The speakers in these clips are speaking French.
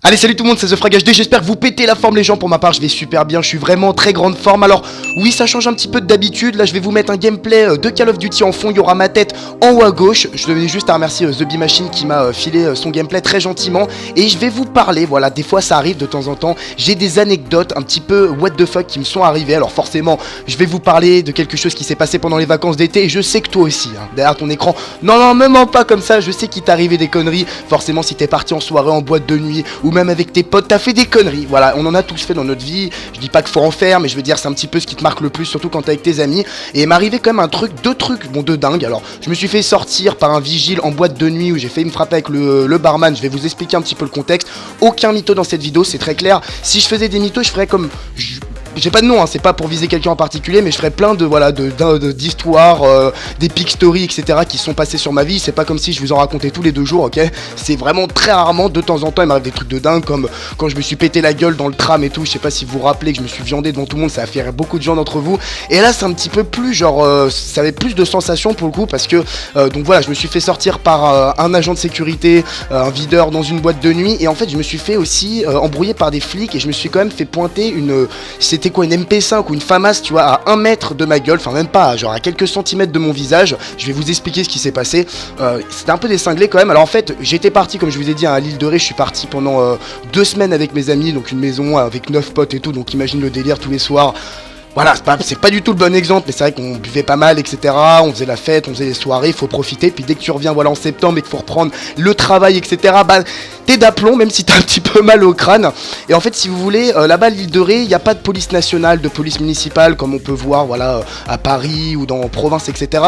Allez, salut tout le monde, c'est The Frag HD, j'espère que vous pétez la forme les gens. Pour ma part je vais super bien, je suis vraiment en très grande forme. Alors oui, ça change un petit peu d'habitude. Là je vais vous mettre un gameplay de Call of Duty en fond. Il y aura ma tête en haut à gauche. Je tenais juste à remercier The Bee Machine qui m'a filé son gameplay très gentiment. Et je vais vous parler, voilà, des fois ça arrive de temps en temps. J'ai des anecdotes un petit peu what the fuck qui me sont arrivées. Alors forcément je vais vous parler de quelque chose qui s'est passé pendant les vacances d'été. Et je sais que toi aussi, hein, derrière ton écran, non, me mens pas comme ça. Je sais qu'il t'est arrivé des conneries. Forcément si t'es parti en soirée, en boîte de nuit ou même avec tes potes, t'as fait des conneries, voilà, on en a tous fait dans notre vie. Je dis pas qu'il faut en faire, mais je veux dire c'est un petit peu ce qui te marque le plus, surtout quand t'es avec tes amis. Et il m'est arrivé quand même deux trucs, bon, de dingue. Alors je me suis fait sortir par un vigile en boîte de nuit où j'ai failli me frapper avec le barman. Je vais vous expliquer un petit peu le contexte. Aucun mytho dans cette vidéo, c'est très clair. Si je faisais des mythos, je ferais comme... J'ai pas de nom, hein, c'est pas pour viser quelqu'un en particulier, mais je ferais plein d'histoires, d'épic stories, etc. qui sont passées sur ma vie. C'est pas comme si je vous en racontais tous les 2 jours, ok. C'est vraiment très rarement, de temps en temps, il m'arrive des trucs de dingue, comme quand je me suis pété la gueule dans le tram et tout. Je sais pas si vous vous rappelez que je me suis viandé devant tout le monde, ça a fait rire beaucoup de gens d'entre vous. Et là, c'est un petit peu plus, genre, ça avait plus de sensations pour le coup, parce que, donc voilà, je me suis fait sortir par un agent de sécurité, un videur dans une boîte de nuit, et en fait, je me suis fait aussi embrouiller par des flics, et je me suis quand même fait pointer c'était quoi, une MP5 ou une FAMAS, tu vois, à 1 mètre de ma gueule, enfin même pas, genre à quelques centimètres de mon visage. Je vais vous expliquer ce qui s'est passé. C'était un peu décinglé quand même. Alors en fait, j'étais parti, comme je vous ai dit, à l'île de Ré. Je suis parti pendant 2 semaines avec mes amis, donc une maison avec 9 potes et tout, donc imagine le délire tous les soirs. Voilà, c'est pas du tout le bon exemple, mais c'est vrai qu'on buvait pas mal, etc. On faisait la fête, on faisait des soirées, faut profiter. Puis dès que tu reviens, voilà, en septembre et qu'il faut reprendre le travail, etc., bah, t'es d'aplomb, même si t'as un petit peu mal au crâne. Et en fait, si vous voulez, là-bas, l'île de Ré, il n'y a pas de police nationale, de police municipale, comme on peut voir, voilà, à Paris ou dans la province, etc.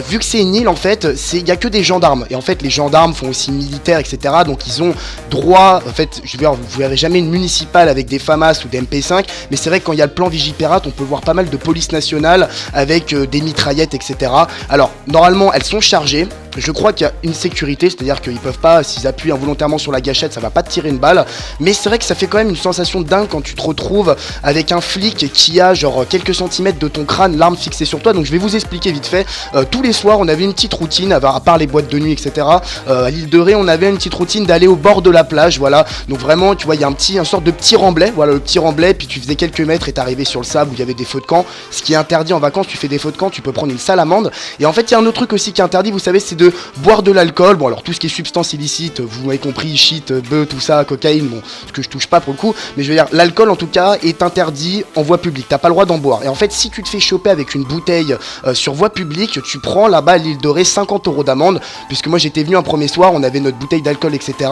Vu que c'est une île, en fait, il n'y a que des gendarmes. Et en fait, les gendarmes font aussi militaires, etc. Donc ils ont droit, en fait, je veux dire, vous verrez jamais une municipale avec des FAMAS ou des MP5, mais c'est vrai que quand il y a le plan Vigipirate, on peut voir pas mal de police nationale avec des mitraillettes, etc. Alors normalement elles sont chargées. Je crois qu'il y a une sécurité, c'est-à-dire qu'ils peuvent pas, s'ils appuient involontairement sur la gâchette, ça va pas te tirer une balle. Mais c'est vrai que ça fait quand même une sensation dingue quand tu te retrouves avec un flic qui a genre quelques centimètres de ton crâne, l'arme fixée sur toi. Donc je vais vous expliquer vite fait. Tous les soirs, on avait une petite routine, à part les boîtes de nuit, etc. À l'île de Ré, on avait une petite routine d'aller au bord de la plage, voilà. Donc vraiment, tu vois, il y a un sorte de petit remblai, voilà, le petit remblai, puis tu faisais quelques mètres et t'arrivais sur le sable où il y avait des feux de camp. Ce qui est interdit en vacances, tu fais des feux de camp, tu peux prendre une sale amende. Et en fait, il y a un autre truc aussi qui est interdit, vous savez, c'est de boire de l'alcool. Bon, alors tout ce qui est substance illicite, vous m'avez compris, shit, bœuf, tout ça, cocaïne, bon, ce que je touche pas pour le coup, mais je veux dire, l'alcool en tout cas est interdit en voie publique, t'as pas le droit d'en boire. Et en fait, si tu te fais choper avec une bouteille sur voie publique, tu prends là-bas à l'île de Ré 50 € d'amende, puisque moi j'étais venu un premier soir, on avait notre bouteille d'alcool, etc.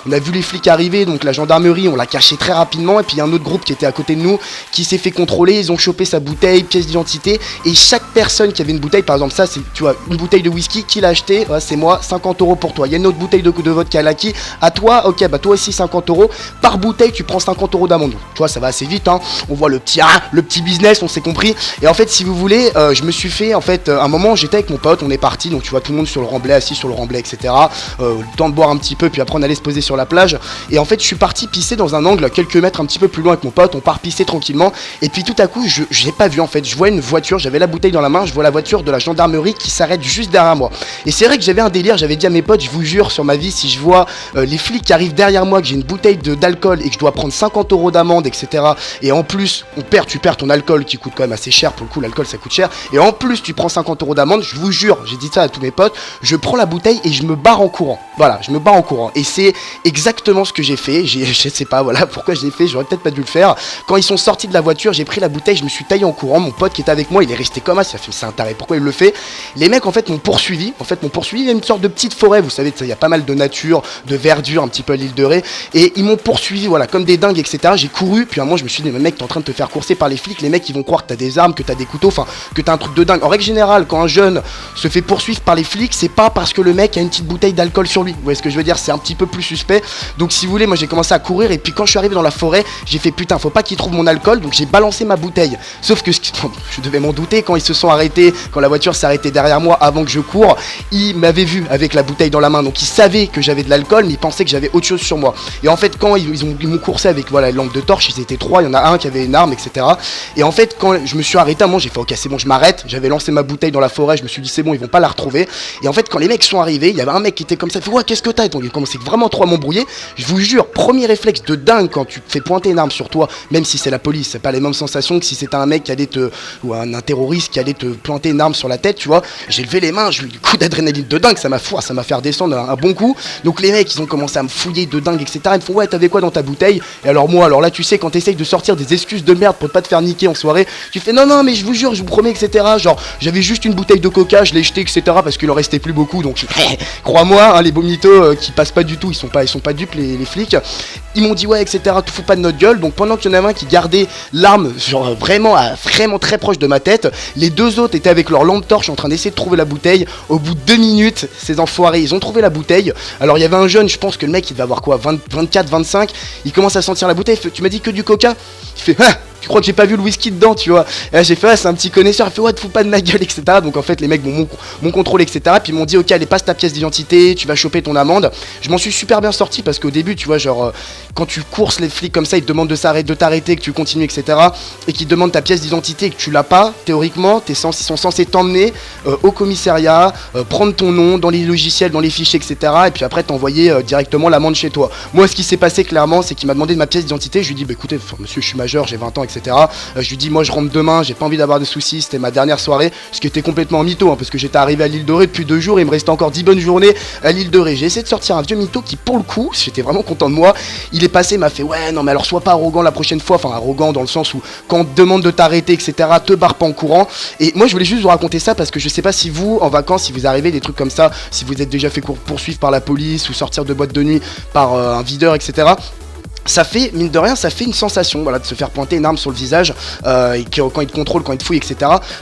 On a vu les flics arriver, donc la gendarmerie, on l'a caché très rapidement, et puis il y a un autre groupe qui était à côté de nous, qui s'est fait contrôler, ils ont chopé sa bouteille, pièce d'identité, et chaque personne qui avait une bouteille, par exemple ça, c'est, tu vois, une bouteille de whisky, qui l'a acheté, ouais, c'est moi, 50 € pour toi. Il y a une autre bouteille de vodka à l'acquis, à toi, ok, bah toi aussi 50 €. Par bouteille, tu prends 50 € d'amende. Tu vois, ça va assez vite, hein. On voit le petit business, on s'est compris. Et en fait, si vous voulez, je me suis fait, en fait, un moment, j'étais avec mon pote, on est parti, donc tu vois tout le monde sur le remblai, assis sur le remblai, etc. Le temps de boire un petit peu, puis après on allait se poser sur la plage. Et en fait, je suis parti pisser dans un angle quelques mètres un petit peu plus loin avec mon pote. On part pisser tranquillement. Et puis tout à coup, je l'ai pas vu en fait. Je vois une voiture, j'avais la bouteille dans la main, je vois la voiture de la gendarmerie qui s'arrête juste derrière moi. Et c'est vrai que j'avais un délire, j'avais dit à mes potes, je vous jure sur ma vie, si je vois les flics qui arrivent derrière moi, que j'ai une bouteille d'alcool et que je dois prendre 50 € d'amende, etc. Et en plus, tu perds ton alcool qui coûte quand même assez cher, pour le coup l'alcool ça coûte cher, et en plus tu prends 50 € d'amende, je vous jure, j'ai dit ça à tous mes potes, je prends la bouteille et je me barre en courant. Voilà, je me barre en courant. Et c'est exactement ce que j'ai fait, je sais pas, voilà pourquoi je l'ai fait, j'aurais peut-être pas dû le faire. Quand ils sont sortis de la voiture, j'ai pris la bouteille, je me suis taillé en courant, mon pote qui était avec moi, il est resté comme ça, c'est un taré, pourquoi il le fait? Les mecs en fait m'ont poursuivi, il y a une sorte de petite forêt, vous savez, il y a pas mal de nature, de verdure un petit peu à l'île de Ré, et ils m'ont poursuivi, voilà, comme des dingues, etc. J'ai couru, puis à un moment je me suis dit, mais mec, t'es en train de te faire courser par les flics, les mecs ils vont croire que t'as des armes, que t'as des couteaux, enfin, que t'as un truc de dingue. En règle générale, quand un jeune se fait poursuivre par les flics, c'est pas parce que le mec a une petite bouteille d'alcool sur lui, vous voyez ce que je veux dire, c'est un petit peu plus suspect. Donc si vous voulez, moi j'ai commencé à courir, et puis quand je suis arrivé dans la forêt, j'ai fait putain, faut pas qu'ils trouvent mon alcool, donc j'ai balancé ma bouteille. Sauf que je devais m'en douter, quand ils se sont arrêtés, quand la voiture s'est arrêtée derrière moi avant que je cours, ils m'avaient vu avec la bouteille dans la main, donc ils savaient que j'avais de l'alcool, mais ils pensaient que j'avais autre chose sur moi. Et en fait, quand ils m'ont coursé avec voilà, une lampe de torche, ils étaient 3, il y en a un qui avait une arme, etc. Et en fait, quand je me suis arrêté, à un moment, j'ai fait ok, c'est bon, je m'arrête. J'avais lancé ma bouteille dans la forêt, je me suis dit c'est bon, ils vont pas la retrouver. Et en fait, quand les mecs sont arrivés, il y avait un mec qui était comme ça, fait ouais, qu'est-ce que t'as? Et donc il commençait vraiment trop à m'embrouiller. Je vous jure, premier réflexe de dingue quand tu te fais pointer une arme sur toi, même si c'est la police, c'est pas les mêmes sensations que si c'était un mec qui allait ou un terroriste qui allait te planter une arme sur la tête, tu vois. J'ai levé les mains, j'ai eu le coup d'adrénaline de dingue, ça m'a fait redescendre un bon coup. Donc les mecs, ils ont commencé à me fouiller de dingue, etc. Ils me font, ouais, t'avais quoi dans ta bouteille? Et alors moi, alors là, tu sais, quand t'essayes de sortir des excuses de merde pour pas te faire niquer en soirée, tu fais, non, mais je vous jure, je vous promets, etc. Genre, j'avais juste une bouteille de coca, je l'ai jetée, etc. parce qu'il en restait plus beaucoup, donc crois-moi, hein, les beaux mythos qui passent pas du tout, ils sont pas dupes, les flics. Ils m'ont dit, ouais, etc. Tu fous pas de notre gueule. Donc pendant qu'il y en avait un qui gardait l'arme, genre vraiment très proche de ma tête, les deux autres étaient avec leur lampe torche en train d'essayer de trouver la bouteille. Au bout de 2 minutes, ces enfoirés, ils ont trouvé la bouteille. Alors il y avait un jeune, je pense que le mec il devait avoir quoi, 24, 25. Il commence à sentir la bouteille, il fait, tu m'as dit que du coca? Il fait, ah, tu crois que j'ai pas vu le whisky dedans, tu vois? Et là j'ai fait, ah, c'est un petit connaisseur. Il fait, ouais, te fous pas de ma gueule, etc. Donc en fait les mecs m'ont contrôlé, etc. Puis ils m'ont dit, ok, allez, passe ta pièce d'identité, tu vas choper ton amende. Je m'en suis super bien sorti parce qu'au début, tu vois, genre quand tu courses les flics comme ça, ils te demandent de t'arrêter, que tu continues, etc. Et qu'ils te demandent ta pièce d'identité et que tu l'as pas, théoriquement, ils sont censés t'emmener au commissariat, prendre ton nom dans les logiciels, dans les fichiers, etc. Et puis après t'envoyer directement l'amende chez toi. Moi, ce qui s'est passé clairement, c'est qu'il m'a demandé de ma pièce d'identité. Je lui ai dit, bah écoutez, monsieur, je suis majeur, j'ai 20 ans, etc. Je lui ai dit, moi je rentre demain, j'ai pas envie d'avoir de soucis, c'était ma dernière soirée, ce qui était complètement en mytho, hein, parce que j'étais arrivé à l'île de Ré depuis 2 jours et il me restait encore 10 bonnes journées à l'île de Ré. J'ai essayé de sortir un vieux mytho qui, pour le coup, j'étais vraiment content de moi. Il est passé, m'a fait, ouais, non, mais alors sois pas arrogant la prochaine fois, enfin arrogant dans le sens où quand on te demande de t'arrêter, etc., te barre pas en courant. Et moi je voulais juste vous raconter ça parce que je sais pas si vous, en vacances, si vous arrivez des trucs comme ça, si vous êtes déjà fait poursuivre par la police ou sortir de boîte de nuit par un videur, etc. Ça fait, mine de rien, ça fait une sensation, voilà, de se faire pointer une arme sur le visage, et quand ils te contrôlent, quand ils te fouillent, etc.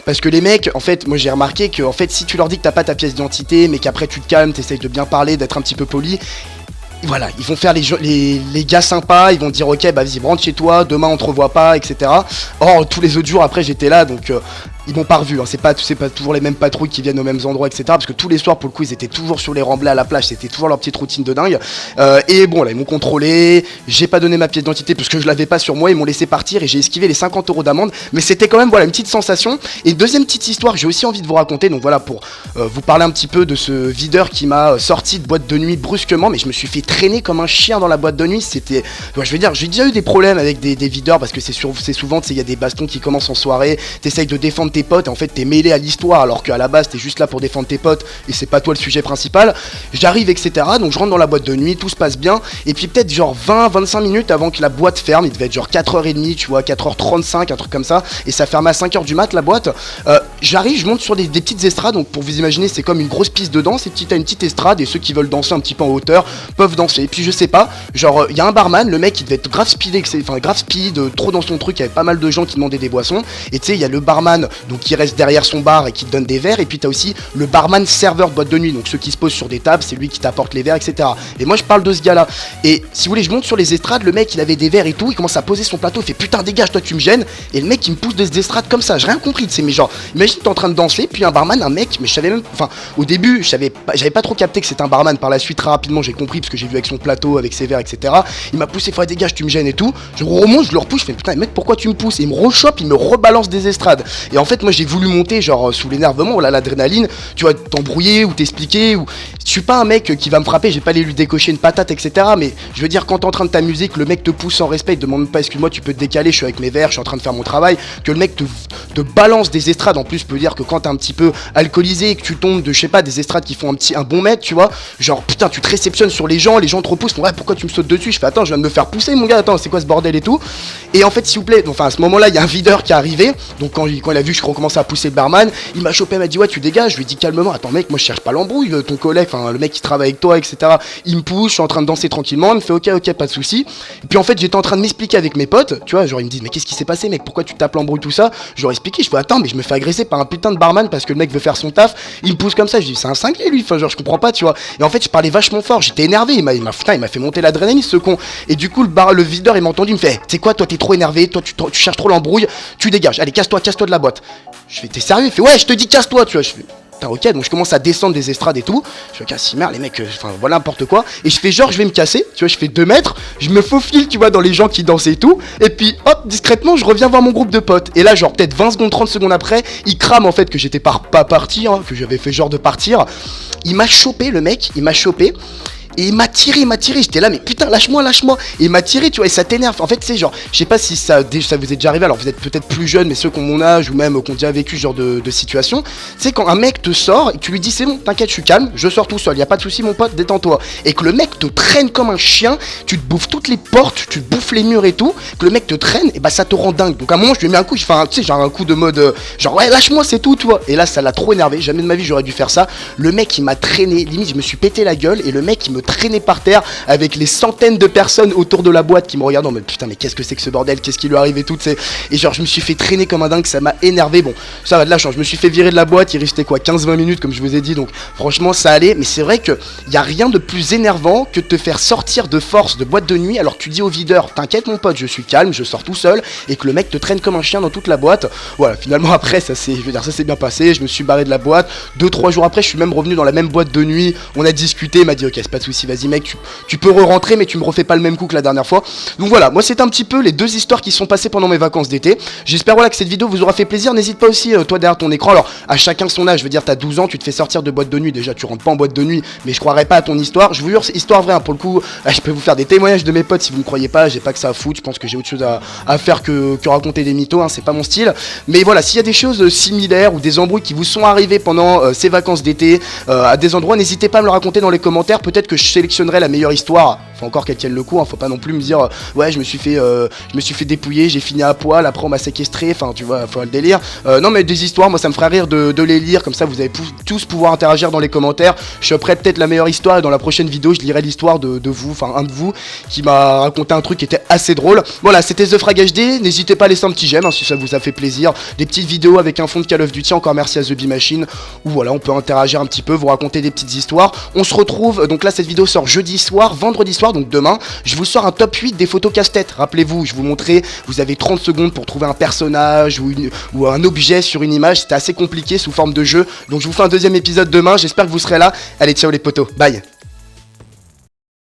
Parce que les mecs, en fait, moi j'ai remarqué que, en fait, si tu leur dis que t'as pas ta pièce d'identité, mais qu'après tu te calmes, t'essayes de bien parler, d'être un petit peu poli, voilà, ils vont faire les gars sympas, ils vont dire ok, bah vas-y, rentre chez toi, demain on te revoit pas, etc. Or, tous les autres jours après j'étais là, donc ils m'ont pas revu, hein. C'est pas toujours les mêmes patrouilles qui viennent aux mêmes endroits, etc. Parce que tous les soirs, pour le coup, ils étaient toujours sur les remblais à la plage, c'était toujours leur petite routine de dingue. Et bon, là, ils m'ont contrôlé, j'ai pas donné ma pièce d'identité parce que je l'avais pas sur moi, ils m'ont laissé partir et j'ai esquivé les 50 € d'amende. Mais c'était quand même, voilà, une petite sensation. Et deuxième petite histoire que j'ai aussi envie de vous raconter, donc voilà, pour vous parler un petit peu de ce videur qui m'a sorti de boîte de nuit brusquement, mais je me suis fait traîner comme un chien dans la boîte de nuit. C'était, je veux dire, j'ai déjà eu des problèmes avec des videurs parce que c'est souvent, tu sais, il y a des bastons qui commencent en soirée, t'essayes de défendre tes potes et en fait t'es mêlé à l'histoire alors qu'à la base t'es juste là pour défendre tes potes et c'est pas toi le sujet principal. J'arrive, etc. Donc je rentre dans la boîte de nuit, tout se passe bien et puis peut-être genre 20-25 minutes avant que la boîte ferme, il devait être genre 4h30, tu vois, 4h35, un truc comme ça, et ça ferme à 5h du mat la boîte. J'arrive, je monte sur des petites estrades, donc pour vous imaginer c'est comme une grosse piste de danse, et t'as une petite estrade et ceux qui veulent danser un petit peu en hauteur peuvent danser. Et puis je sais pas, genre il y a un barman, le mec il devait être grave speed, trop dans son truc, il y avait pas mal de gens qui demandaient des boissons, et tu sais il y a le barman donc qui reste derrière son bar et qui te donne des verres, et puis t'as aussi le barman serveur de boîte de nuit, donc ceux qui se posent sur des tables, c'est lui qui t'apporte les verres, etc. Et moi je parle de ce gars là, et si vous voulez je monte sur les estrades, le mec il avait des verres et tout, il commence à poser son plateau, il fait putain dégage toi tu me gênes, et le mec il me pousse des estrades comme ça, j'ai rien compris, tu sais, mais genre imagine t'es en train de danser, puis un barman, un mec, mais je savais même, enfin au début j'avais pas trop capté que c'était un barman, par la suite très rapidement j'ai compris parce que j'ai vu avec son plateau, avec ses verres, etc. Il m'a poussé, faut dégage tu me gênes et tout, je remonte, je le repousse, je fais putain mec pourquoi tu me pousses, et il me rechoppe, il me rebalance des estrades, et en fait moi j'ai voulu monter genre sous l'énervement, là l'adrénaline, tu vois, t'embrouiller ou t'expliquer, ou je suis pas un mec qui va me frapper, j'ai pas allé lui décocher une patate, etc. Mais je veux dire quand t'es en train de t'amuser, que le mec te pousse sans respect, il te demande pas excuse-moi tu peux te décaler, je suis avec mes verres, je suis en train de faire mon travail, que le mec te balance des estrades, en plus peut dire que quand t'es un petit peu alcoolisé et que tu tombes de je sais pas des estrades qui font un bon mètre, tu vois, genre putain tu te réceptionnes sur les gens te repoussent, font ouais pourquoi tu me sautes dessus, je fais attends je viens de me faire pousser mon gars, attends c'est quoi ce bordel et tout, et en fait s'il vous plaît, enfin à ce moment là il y a un videur qui est arrivé, donc quand il a vu que je recommençais à pousser le barman, il m'a chopé, il m'a dit ouais tu dégages, je lui ai dit calmement, attends mec moi je cherche pas l'embrouille, ton collègue, enfin le mec qui travaille avec toi, etc. Il me pousse, je suis en train de danser tranquillement, il me fait ok pas de soucis, et puis en fait j'étais en train de m'expliquer avec mes potes, tu vois, genre ils me disent mais qu'est-ce qui s'est passé mec, pourquoi tu tapes l'embrouille tout ça, je leur expliqué, je fais attends mais je me fais agresser par un putain de barman parce que le mec veut faire son taf, il me pousse comme ça, je dis c'est un cinglé lui, enfin genre je comprends pas tu vois, et en fait je parlais vachement fort, j'étais énervé, il m'a fait monter l'adrénaline ce con, et du coup le videur il m'a entendu, il me fait tu sais quoi toi t'es trop énervé, toi tu cherches trop l'embrouille, tu dégages, allez casse-toi de la boîte. Je fais t'es sérieux, il fait ouais je te dis casse-toi, tu vois, je fais Putain, ok, donc je commence à descendre des estrades et tout. Je fais, Casimir, les mecs, enfin voilà n'importe quoi. Et je fais genre, je vais me casser, tu vois, je fais 2 mètres, je me faufile, tu vois, dans les gens qui dansaient et tout. Et puis hop, discrètement, je reviens voir mon groupe de potes. Et là, genre peut-être 20 secondes, 30 secondes après, il crame en fait que j'étais pas parti, hein, que j'avais fait genre de partir. Il m'a chopé, le mec, il m'a chopé. Et il m'a tiré, j'étais là, mais putain, lâche-moi. Et il m'a tiré, tu vois, et ça t'énerve. En fait, c'est genre, je sais pas si ça vous est déjà arrivé, alors vous êtes peut-être plus jeune, mais ceux qui ont mon âge, ou même qui ont déjà vécu ce genre de situation, c'est quand un mec te sort, et que tu lui dis, c'est bon, t'inquiète, je suis calme, je sors tout seul, y a pas de souci, mon pote, détends-toi. Et que le mec te traîne comme un chien, tu te bouffes toutes les portes, tu te bouffes les murs et tout, que le mec te traîne, et bah ça te rend dingue. Donc à un moment, je lui ai mis un coup, tu sais, genre un coup de mode, genre, ouais, lâche-moi, c'est tout, tu vois. Et là, ça l'a trop énervé, jamais de ma vie, j'aurais dû faire ça. Le mec, il m'a traîné, limite, je me suis pété la gueule, et le mec, il me traînait par terre, avec les centaines de personnes autour de la boîte qui me regardent en mode putain mais qu'est-ce que c'est que ce bordel, qu'est-ce qui lui arrive et tout, c'est... Et genre je me suis fait traîner comme un dingue, ça m'a énervé. Bon, ça va de la chance, je me suis fait virer de la boîte, il restait quoi, 15-20 minutes comme je vous ai dit, donc franchement ça allait. Mais c'est vrai que y a rien de plus énervant que de te faire sortir de force de boîte de nuit alors que tu dis au videur t'inquiète mon pote, je suis calme, je sors tout seul, et que le mec te traîne comme un chien dans toute la boîte. Voilà, finalement après ça s'est bien passé, je me suis barré de la boîte. 2-3 jours après je suis même revenu dans la même boîte de nuit, on a discuté, il m'a dit ok c'est pas de soucis, vas-y mec, tu peux re-rentrer mais tu me refais pas le même coup que la dernière fois. Donc voilà, moi c'est un petit peu les 2 histoires qui sont passées pendant mes vacances d'été. J'espère voilà que cette vidéo vous aura fait plaisir. N'hésite pas aussi toi derrière ton écran, alors à chacun son âge, je veux dire t'as 12 ans, tu te fais sortir de boîte de nuit, déjà tu rentres pas en boîte de nuit, mais je croirais pas à ton histoire. Je vous jure c'est histoire vraie hein, pour le coup, je peux vous faire des témoignages de mes potes si vous me croyez pas, j'ai pas que ça à foutre, je pense que j'ai autre chose à faire que raconter des mythos, hein, c'est pas mon style. Mais voilà, s'il y a des choses similaires ou des embrouilles qui vous sont arrivées pendant ces vacances d'été à des endroits, n'hésitez pas à me le raconter dans les commentaires, peut-être que je sélectionnerai la meilleure histoire. Faut encore qu'elle tienne le coup, hein, faut pas non plus me dire ouais je me suis fait dépouiller, j'ai fini à poil, après on m'a séquestré, enfin tu vois, faut le délire. Non mais des histoires, moi ça me ferait rire de les lire, comme ça vous allez tous pouvoir interagir dans les commentaires. Je choperai peut-être la meilleure histoire et dans la prochaine vidéo je lirai l'histoire de vous, enfin un de vous qui m'a raconté un truc qui était assez drôle. Voilà, c'était The Frag HD, n'hésitez pas à laisser un petit j'aime hein, si ça vous a fait plaisir. Des petites vidéos avec un fond de Call of Duty, encore merci à The Bee Machine, où voilà on peut interagir un petit peu, vous raconter des petites histoires. On se retrouve, donc là cette vidéo sort jeudi soir, vendredi soir, donc demain, je vous sors un top 8 des photos casse-tête. Rappelez-vous, je vous montrais, vous avez 30 secondes pour trouver un personnage ou un objet sur une image, c'était assez compliqué sous forme de jeu. Donc je vous fais un deuxième épisode demain, j'espère que vous serez là. Allez, ciao les potos, bye.